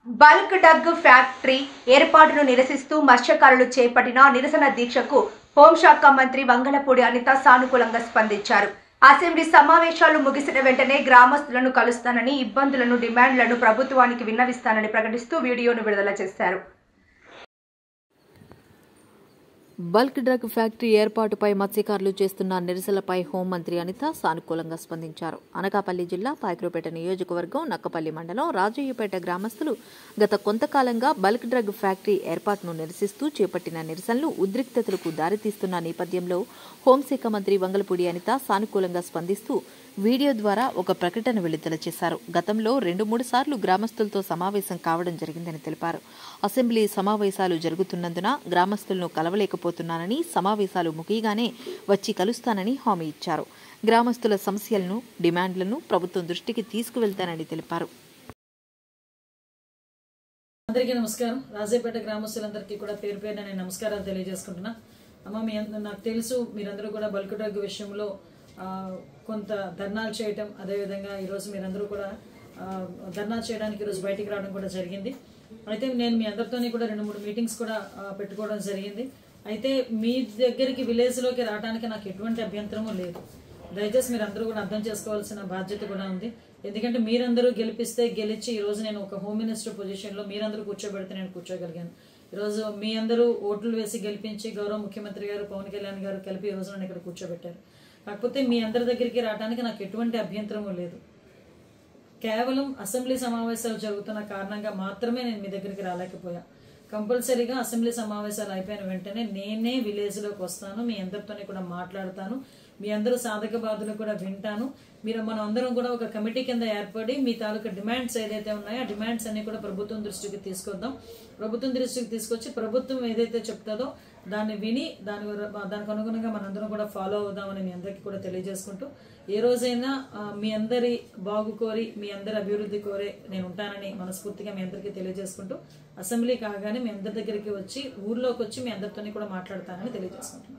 Bulk Doug factory ఏర్పాటును నిరసిస్తూ మత్స్యకారులు చేపట్టిన నిరసన దీక్షకు హోంశాఖ మంత్రి వంగలపూడి అనిత సానుకూలంగా స్పందించారు. అసెంబ్లీ సమావేశాలు ముగిసిన వెంటనే గ్రామస్తులను కలుస్తానని, ఇబ్బందులను, డిమాండ్లను ప్రభుత్వానికి విన్నవిస్తానని ప్రకటిస్తూ వీడియోను విడుదల చేశారు. బల్క్ డ్రగ్ ఫ్యాక్టరీ ఏర్పాటుపై మత్స్యకారులు చేస్తున్న నిరసనలపై హోంమంత్రి అనిత సానుకూలంగా స్పందించారు. అనకాపల్లి జిల్లా పాయకరావుపేట నియోజకవర్గం నక్కపల్లి మండలం రాజయ్యపేట గ్రామస్తులు గత కొంతకాలంగా బల్క్ డ్రగ్ ఫ్యాక్టరీ ఏర్పాటును నిరసిస్తూ చేపట్టిన నిరసనలు ఉద్రిక్తతలకు దారితీస్తున్న నేపథ్యంలో హోంశాఖ మంత్రి వంగలపూడి అనిత సానుకూలంగా స్పందిస్తూ వీడియో ద్వారా ఒక ప్రకటన విడుదల చేశారు. గతంలో 2-3 సార్లు గ్రామస్తులతో సమావేశం కావడం జరిగిందని తెలిపారు. అసెంబ్లీ సమావేశాలు జరుగుతున్నందున గ్రామస్తులను కలవలేకపోతున్నానని, సమావేశాలు ముగియగానే వచ్చి కలుస్తానని హామీ ఇచ్చారు. గ్రామస్తుల సమస్యలను, డిమాండ్లను ప్రభుత్వం దృష్టికి తీసుకువెళ్తానని తెలిపారు. అందరికీ నమస్కారం. రాజయ్యపేట గ్రామస్తులందరికీ కూడా పేరు పేరున నేను నమస్కారాలు తెలియజేసుకుంటున్నా. అమ్మ, నాకు తెలుసు మీరందరూ కూడా బల్క్ డ్రగ్ విషయంలో కొంత ధర్నాలు చేయటం, అదేవిధంగా ఈరోజు మీరందరూ కూడా ధర్నాలు చేయడానికి ఈరోజు బయటికి రావడం కూడా జరిగింది. అయితే నేను మీ అందరితోని కూడా 2-3 మీటింగ్స్ కూడా పెట్టుకోవడం జరిగింది. అయితే మీ దగ్గరికి విలేజ్లోకి రావడానికి నాకు ఎటువంటి అభ్యంతరము లేదు. దయచేసి మీరు అందరూ కూడా అర్థం చేసుకోవాల్సిన బాధ్యత కూడా ఉంది. ఎందుకంటే మీరందరూ గెలిచి ఈరోజు నేను ఒక హోమ్ మినిస్టర్ పొజిషన్లో మీరందరూ కూర్చోబెడితే నేను కూర్చోగలిగాను. ఈరోజు మీ అందరూ ఓట్లు వేసి గెలిపించి గౌరవ ముఖ్యమంత్రి గారు పవన్ కళ్యాణ్ గారు కలిపి ఈరోజు నన్ను ఇక్కడ కూర్చోబెట్టారు. కాకపోతే మీ అందరి దగ్గరికి రావడానికి నాకు ఎటువంటి అభ్యంతరము లేదు. కేవలం అసెంబ్లీ సమావేశాలు జరుగుతున్న కారణంగా మాత్రమే నేను మీ దగ్గరికి రాలేకపోయా. కంపల్సరీగా అసెంబ్లీ సమావేశాలు అయిపోయిన వెంటనే నేనే విలేజ్లోకి వస్తాను, మీ అందరితోనే కూడా మాట్లాడతాను, మీ అందరూ సాధక బాధలు కూడా వింటాను. మనం అందరం కూడా ఒక కమిటీ కింద ఏర్పడి మీ తాలూకా డిమాండ్స్ ఏదైతే ఉన్నాయో ఆ డిమాండ్స్ అన్ని కూడా ప్రభుత్వం దృష్టికి తీసుకొద్దాం. ప్రభుత్వం దృష్టికి తీసుకొచ్చి ప్రభుత్వం ఏదైతే చెప్తుందో దాన్ని విని దానికి అనుగుణంగా మనందరం కూడా ఫాలో అవుదామని మీ అందరికీ కూడా తెలియజేసుకుంటూ, ఏ రోజైనా మీ అందరి బాగు కోరి, మీ అందరి అభివృద్ధి కోరే నేను ఉంటానని మనస్ఫూర్తిగా మీ అందరికీ తెలియజేసుకుంటూ, అసెంబ్లీ కాగానే మీ అందరి దగ్గరికి వచ్చి ఊర్లోకి వచ్చి మీ అందరితోని కూడా మాట్లాడతానని తెలియజేసుకుంటున్నాను.